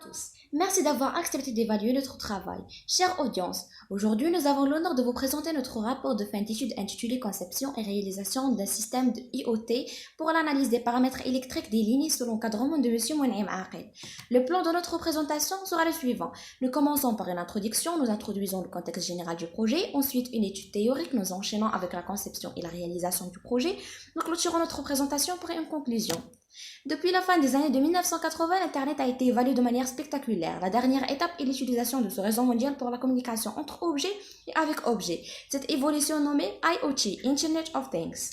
tous. Merci d'avoir accepté d'évaluer notre travail. Chère audience, aujourd'hui nous avons l'honneur de vous présenter notre rapport de fin d'études intitulé Conception et réalisation d'un système de IoT pour l'analyse des paramètres électriques des lignes sous l'encadrement de M. Mounaim Aqil. Le plan de notre présentation sera le suivant. Nous commençons par une introduction, nous introduisons le contexte général du projet, ensuite une étude théorique, nous enchaînons avec la conception et la réalisation du projet, nous clôturons notre présentation pour une conclusion. Depuis la fin des années de 1980, l'Internet a été évalué de manière spectaculaire. La dernière étape est l'utilisation de ce réseau mondial pour la communication entre objets et avec objets. Cette évolution nommée IoT, Internet of Things.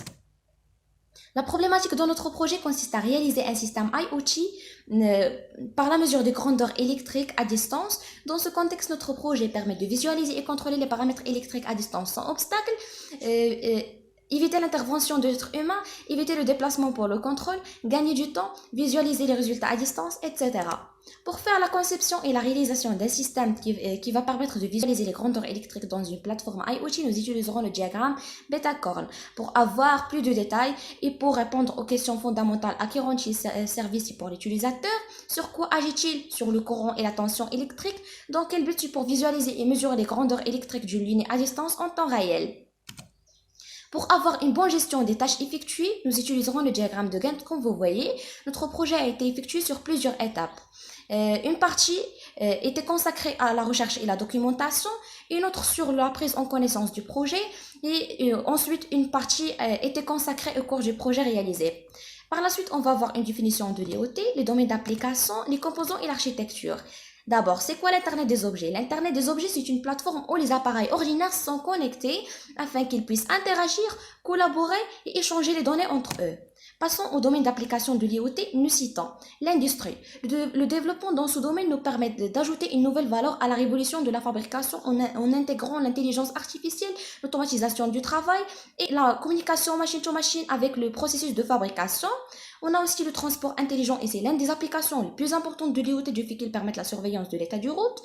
La problématique de notre projet consiste à réaliser un système IoT par la mesure des grandeurs électriques à distance. Dans ce contexte, notre projet permet de visualiser et contrôler les paramètres électriques à distance sans obstacle, éviter l'intervention de l'être humain, éviter le déplacement pour le contrôle, gagner du temps, visualiser les résultats à distance, etc. Pour faire la conception et la réalisation d'un système qui va permettre de visualiser les grandeurs électriques dans une plateforme IoT, nous utiliserons le diagramme Betacorn. Pour avoir plus de détails et pour répondre aux questions fondamentales à qui rend-il service pour l'utilisateur, sur quoi agit-il sur le courant et la tension électrique, dans quel but pour visualiser et mesurer les grandeurs électriques d'une ligne à distance en temps réel. Pour avoir une bonne gestion des tâches effectuées, nous utiliserons le diagramme de Gantt. Comme vous voyez, notre projet a été effectué sur plusieurs étapes. Une partie était consacrée à la recherche et la documentation, une autre sur la prise en connaissance du projet, et ensuite une partie était consacrée au cours du projet réalisé. Par la suite, on va voir une définition de l'IoT, les domaines d'application, les composants et l'architecture. D'abord, c'est quoi l'Internet des objets? L'Internet des objets, c'est une plateforme où les appareils ordinaires sont connectés afin qu'ils puissent interagir, collaborer et échanger les données entre eux. Passons au domaine d'application de l'IoT, nous citons l'industrie. Le développement dans ce domaine nous permet d'ajouter une nouvelle valeur à la révolution de la fabrication en intégrant l'intelligence artificielle, l'automatisation du travail et la communication machine-to-machine avec le processus de fabrication. On a aussi le transport intelligent et c'est l'une des applications les plus importantes de l'IoT du fait qu'il permet la surveillance de l'état du route.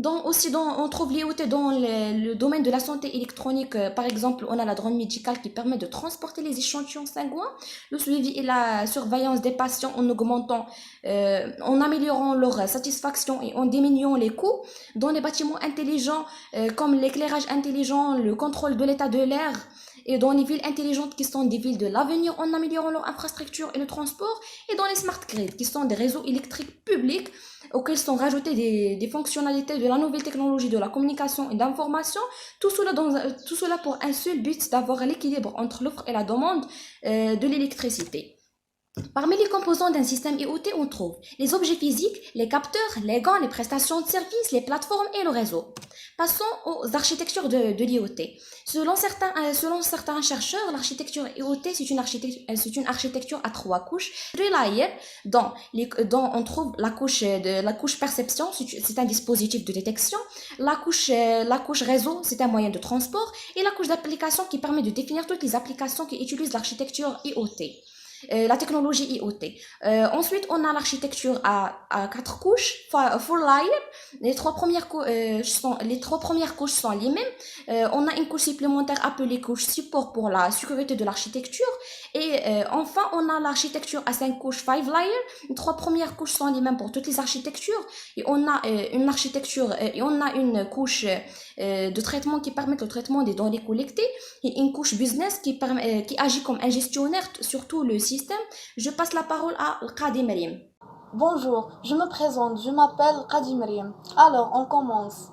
On trouve l'IoT dans le domaine de la santé électronique. Par exemple, on a la drone médicale qui permet de transporter les échantillons sanguins, le suivi et la surveillance des patients en améliorant leur satisfaction et en diminuant les coûts. Dans les bâtiments intelligents comme l'éclairage intelligent, le contrôle de l'état de l'air, et dans les villes intelligentes qui sont des villes de l'avenir en améliorant leur infrastructure et le transport, et dans les smart grids qui sont des réseaux électriques publics auxquels sont rajoutées des fonctionnalités de la nouvelle technologie de la communication et d'information, tout cela pour un seul but d'avoir l'équilibre entre l'offre et la demande de l'électricité. Parmi les composants d'un système IoT, on trouve les objets physiques, les capteurs, les gants, les prestations de services, les plateformes et le réseau. Passons aux architectures de l'IoT. Selon certains chercheurs, l'architecture IoT, c'est une architecture à trois couches. Three layers, dont on trouve la couche perception, c'est un dispositif de détection. La couche réseau, c'est un moyen de transport. Et la couche d'application qui permet de définir toutes les applications qui utilisent l'architecture IoT. La technologie IoT. Ensuite, on a l'architecture à quatre couches, full layer. Les trois premières couches sont les mêmes. On a une couche supplémentaire appelée couche support pour la sécurité de l'architecture. Et enfin, on a l'architecture à cinq couches, five layer. Les trois premières couches sont les mêmes pour toutes les architectures. Et on a une couche de traitement qui permet le traitement des données collectées et une couche business qui agit comme un gestionnaire sur tout le système. Je passe la parole à Qadi Maryam. Bonjour, je me présente, je m'appelle Qadi Maryam. Alors, on commence.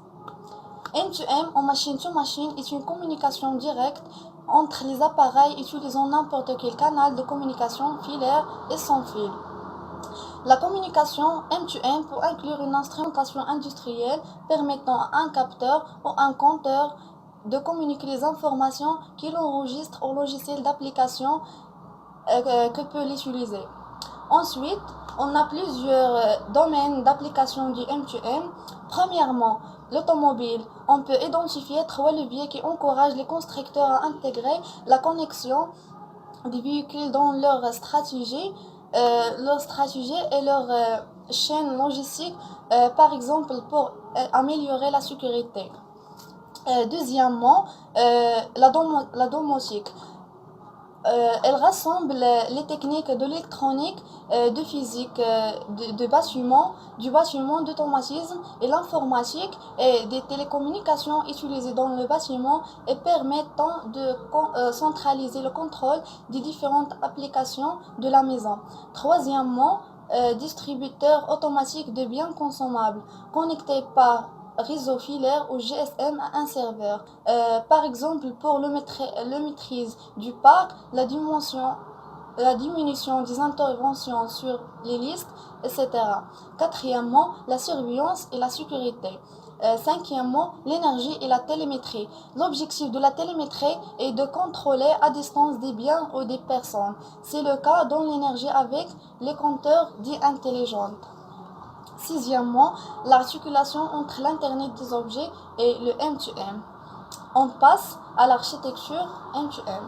M2M en machine-to-machine est une communication directe entre les appareils utilisant n'importe quel canal de communication filaire et sans fil. La communication M2M peut inclure une instrumentation industrielle permettant à un capteur ou un compteur de communiquer les informations qu'il enregistre au logiciel d'application que peut l'utiliser. Ensuite, on a plusieurs domaines d'application du M2M. Premièrement, l'automobile. On peut identifier trois leviers qui encouragent les constructeurs à intégrer la connexion des véhicules dans leur stratégie et leur chaîne logistique, par exemple pour améliorer la sécurité. Deuxièmement, la domotique. Elle rassemble les techniques de l'électronique, de physique, de bâtiment, du bâtiment d'automatisme et l'informatique et des télécommunications utilisées dans le bâtiment et permettant de centraliser le contrôle des différentes applications de la maison. Troisièmement, distributeur automatique de biens consommables connectés par réseau filaire ou GSM à un serveur. Par exemple, pour le maîtrise du parc, la diminution des interventions sur les listes, etc. Quatrièmement, la surveillance et la sécurité. Cinquièmement, l'énergie et la télémétrie. L'objectif de la télémétrie est de contrôler à distance des biens ou des personnes. C'est le cas dans l'énergie avec les compteurs dits intelligents. Sixièmement, l'articulation entre l'Internet des objets et le M2M. On passe à l'architecture M2M.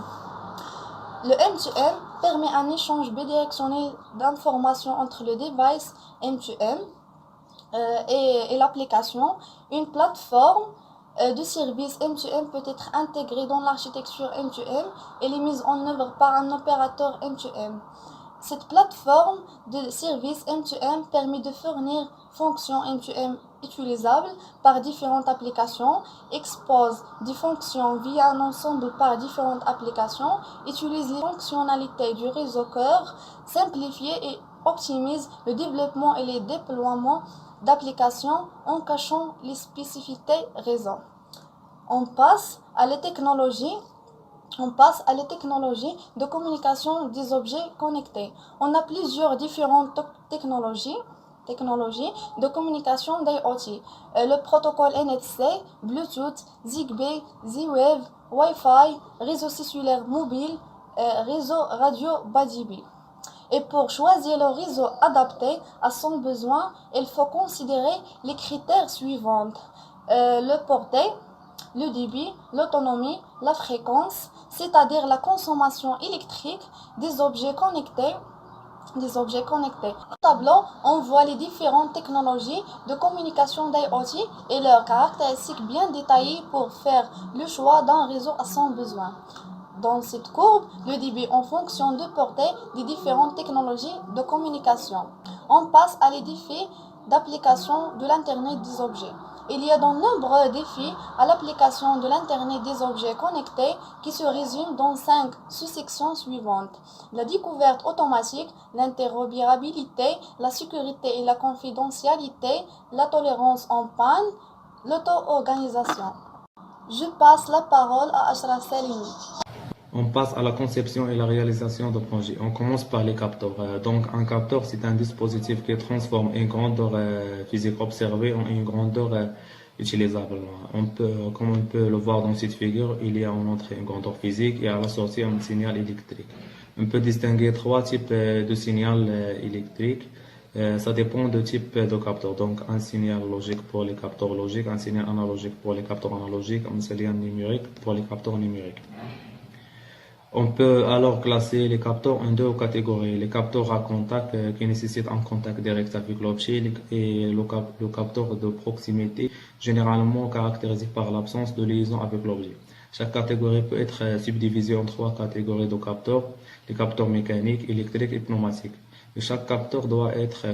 Le M2M permet un échange bidirectionnel d'informations entre le device M2M et l'application. Une plateforme de service M2M peut être intégrée dans l'architecture M2M et est mise en œuvre par un opérateur M2M. Cette plateforme de service M2M permet de fournir fonctions M2M utilisables par différentes applications, expose des fonctions via un ensemble par différentes applications, utilise les fonctionnalités du réseau cœur, simplifie et optimise le développement et les déploiements d'applications en cachant les spécificités réseau. On passe à les technologies de communication des objets connectés. On a plusieurs différentes technologies de communication d'IoT. Le protocole NFC, Bluetooth, Zigbee, Z-Wave, Wi-Fi, réseau cellulaire mobile, réseau radio bas débit. Et pour choisir le réseau adapté à son besoin, il faut considérer les critères suivants. Le portée, le débit, l'autonomie, la fréquence, c'est-à-dire la consommation électrique des objets connectés. Au tableau, on voit les différentes technologies de communication d'IoT et leurs caractéristiques bien détaillées pour faire le choix d'un réseau à son besoin. Dans cette courbe, le débit en fonction de portée des différentes technologies de communication. On passe à les défis d'application de l'Internet des objets. Il y a de nombreux défis à l'application de l'Internet des objets connectés qui se résument dans 5 sous-sections suivantes. La découverte automatique, l'interopérabilité, la sécurité et la confidentialité, la tolérance en panne, l'auto-organisation. Je passe la parole à Ashraf Salimi. On passe à la conception et la réalisation de projets. On commence par les capteurs. Donc, un capteur, c'est un dispositif qui transforme une grandeur physique observée en une grandeur utilisable. Comme on peut le voir dans cette figure, il y a en entrée une grandeur physique et à la sortie un signal électrique. On peut distinguer 3 types de signal électriques. Ça dépend du type de capteur. Donc, un signal logique pour les capteurs logiques, un signal analogique pour les capteurs analogiques, un signal numérique pour les capteurs numériques. On peut alors classer les capteurs en 2 catégories. Les capteurs à contact qui nécessitent un contact direct avec l'objet et le capteur de proximité, généralement caractérisé par l'absence de liaison avec l'objet. Chaque catégorie peut être subdivisée en 3 catégories de capteurs, les capteurs mécaniques, électriques et pneumatiques. Et chaque capteur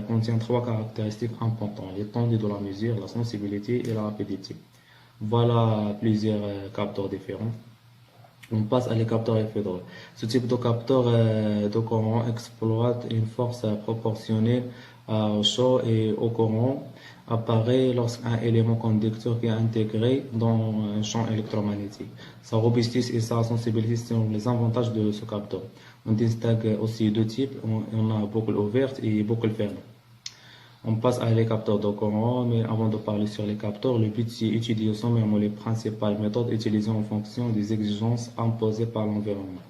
contient 3 caractéristiques importantes, l'étendue de la mesure, la sensibilité et la rapidité. Voilà plusieurs capteurs différents. On passe à les capteurs effet d'onde. Ce type de capteur de courant exploite une force proportionnelle au chaud et au courant apparaît lorsqu'un élément conducteur qui est intégré dans un champ électromagnétique. Sa robustesse et sa sensibilité sont les avantages de ce capteur. On distingue aussi 2 types. On a boucle ouverte et boucle fermée. On passe à les capteurs de courant, mais avant de parler sur les capteurs, le but c'est d'étudier sommairement les principales méthodes utilisées en fonction des exigences imposées par l'environnement.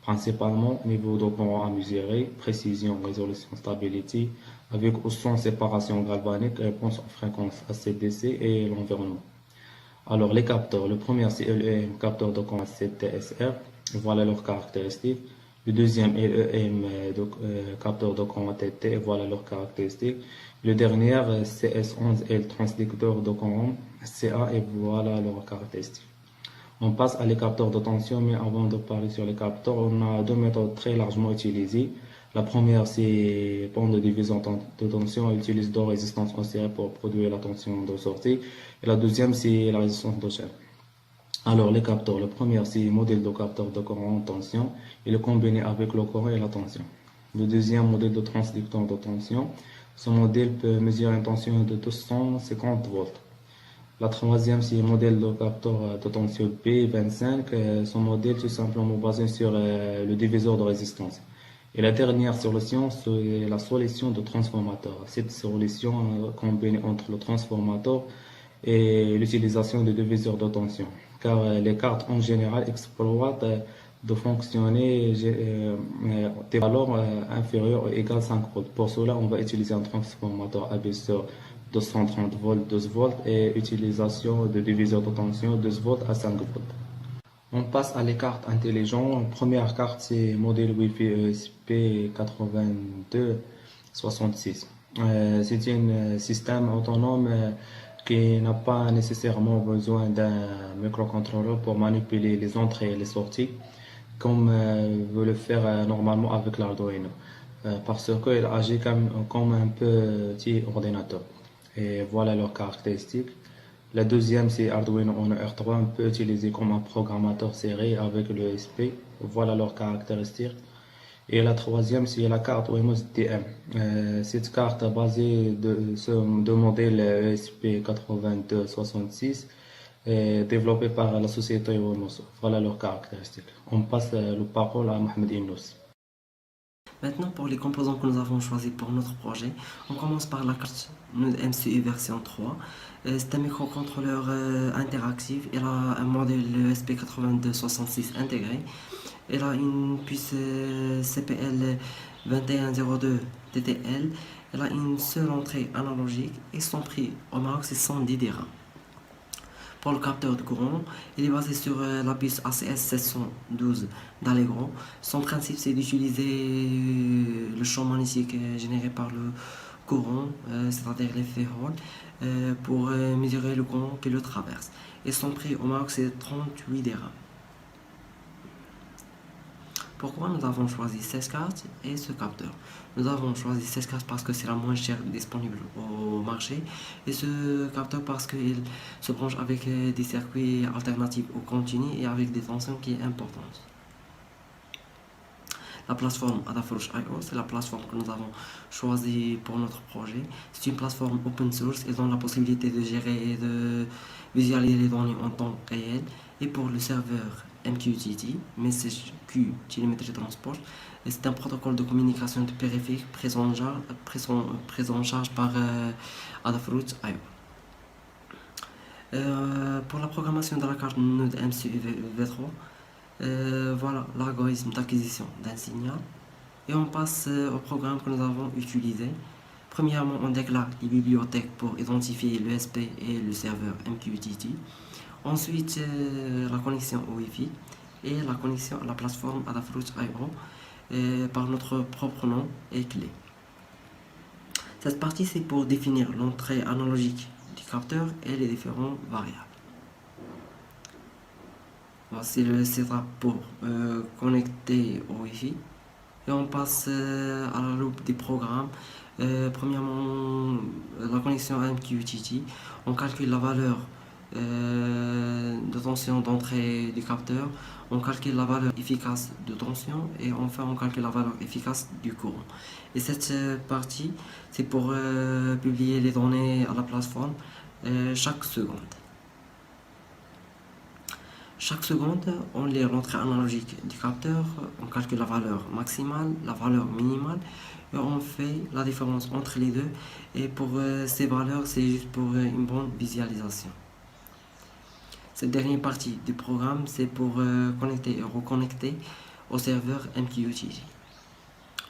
Principalement, niveau de courant à mesurer, précision, résolution, stabilité, avec ou sans séparation galvanique, réponse en fréquence ACDC et l'environnement. Alors les capteurs, le premier c'est l'EM, capteur de courant CTSR, voilà leurs caractéristiques. Le deuxième est l'EM, capteur de courant TT, voilà leurs caractéristiques. Le dernier, CS11 est le transducteur de courant CA et voilà leurs caractéristiques. On passe à les capteurs de tension, mais avant de parler sur les capteurs, on a deux méthodes très largement utilisées. La première, c'est pont de division de tension, on utilise deux résistances en série pour produire la tension de sortie. Et la deuxième, c'est la résistance de chaîne. Alors, les capteurs, le premier, c'est le modèle de capteur de courant en tension. Il est combiné avec le courant et la tension. Le deuxième modèle de transducteur de tension, ce modèle peut mesurer une tension de 250 volts. La troisième, c'est le modèle de capteur de tension P25. Son modèle, tout simplement basé sur le diviseur de résistance. Et la dernière solution, c'est la solution de transformateur. Cette solution combine entre le transformateur et l'utilisation de diviseurs de tension. Car les cartes en général exploitent de fonctionner des valeurs inférieures ou égales à 5 volts. Pour cela, on va utiliser un transformateur abaisseur 230 volts, 12 volts et utilisation de diviseurs de tension 12 volts à 5 volts. On passe à les cartes intelligentes. La première carte, c'est modèle Wi-Fi ESP8266. C'est un système autonome qui n'a pas nécessairement besoin d'un microcontrôleur pour manipuler les entrées et les sorties, comme veut le faire normalement avec l'Arduino, parce qu'il agit comme un petit ordinateur. Et voilà leurs caractéristiques. La deuxième, c'est Arduino Uno R3. On peut utiliser comme un programmateur serré avec le ESP. Voilà leurs caractéristiques. Et la troisième, c'est la carte OMOS DM. Cette carte est basée de modèle ESP8266 développé par la société OMOS. Voilà leurs caractéristiques. On passe la parole à Mohamed Innous. Maintenant, pour les composants que nous avons choisis pour notre projet, on commence par la carte MCU version 3. C'est un microcontrôleur interactif. Il a un modèle ESP8266 intégré. Il a une puce CPL 2102 TTL. Il a une seule entrée analogique et son prix au Maroc c'est 110 dirhams. Pour le capteur de courant, il est basé sur la puce ACS 712 d'Allegro. Son principe, c'est d'utiliser le champ magnétique généré par le courant, c'est-à-dire l'effet Hall, pour mesurer le courant qui le traverse. Et son prix au Maroc, c'est 38 dirhams. Pourquoi nous avons choisi 16 cartes et ce capteur? Nous avons choisi 16 cartes parce que c'est la moins chère disponible au marché et ce capteur parce qu'il se branche avec des circuits alternatifs au continu et avec des tensions qui est importante. La plateforme Adafruit.io, c'est la plateforme que nous avons choisie pour notre projet. C'est une plateforme open source et donne la possibilité de gérer et de visualiser les données en temps réel. Et pour le serveur MQTT, Message Q Telemetry Transport, c'est un protocole de communication de périphérique pris en charge par Adafruit.io. Pour la programmation de la carte Node MCU V3, voilà l'algorithme d'acquisition d'un signal et on passe au programme que nous avons utilisé. Premièrement, on déclare les bibliothèques pour identifier l'ESP et le serveur MQTT. Ensuite, la connexion au Wi-Fi et la connexion à la plateforme Adafruit.io par notre propre nom et clé. Cette partie, c'est pour définir l'entrée analogique du capteur et les différentes variables. Voici le setup pour connecter au Wi-Fi. Et on passe à la loupe des programmes. Premièrement, la connexion à MQTT. On calcule la valeur de tension d'entrée du capteur. On calcule la valeur efficace de tension et enfin on calcule la valeur efficace du courant. Et cette partie, c'est pour publier les données à la plateforme chaque seconde. Chaque seconde, on lit l'entrée analogique du capteur, on calcule la valeur maximale, la valeur minimale et on fait la différence entre les deux. Et pour ces valeurs, c'est juste pour une bonne visualisation. Cette dernière partie du programme, c'est pour connecter et reconnecter au serveur MQTT.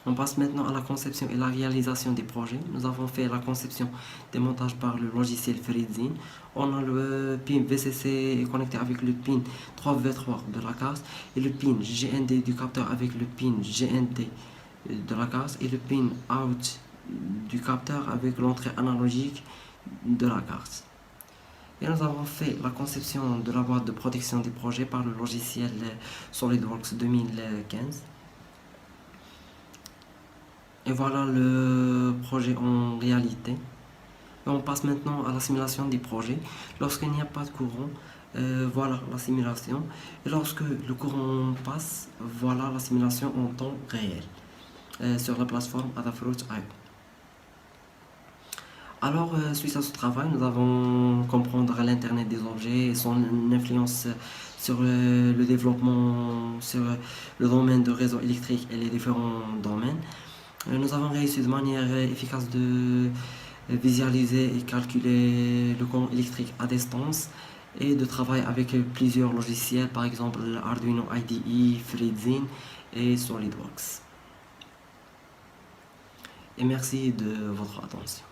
On passe maintenant à la conception et la réalisation des projets. Nous avons fait la conception des montages par le logiciel FreeZine. On a le pin VCC connecté avec le pin 3V3 de la carte et le pin GND du capteur avec le pin GND de la carte et le pin out du capteur avec l'entrée analogique de la carte. Et nous avons fait la conception de la boîte de protection des projets par le logiciel SolidWorks 2015. Et voilà le projet en réalité. Et on passe maintenant à la simulation des projets. Lorsqu'il n'y a pas de courant, voilà la simulation. Et lorsque le courant passe, voilà la simulation en temps réel sur la plateforme Adafruit.io. Alors, suite à ce travail, nous avons comprendre l'Internet des objets et son influence sur le développement, sur le domaine de réseau électrique et les différents domaines. Nous avons réussi de manière efficace de visualiser et calculer le courant électrique à distance et de travailler avec plusieurs logiciels, par exemple Arduino IDE, FreeZine et SolidWorks. Et merci de votre attention.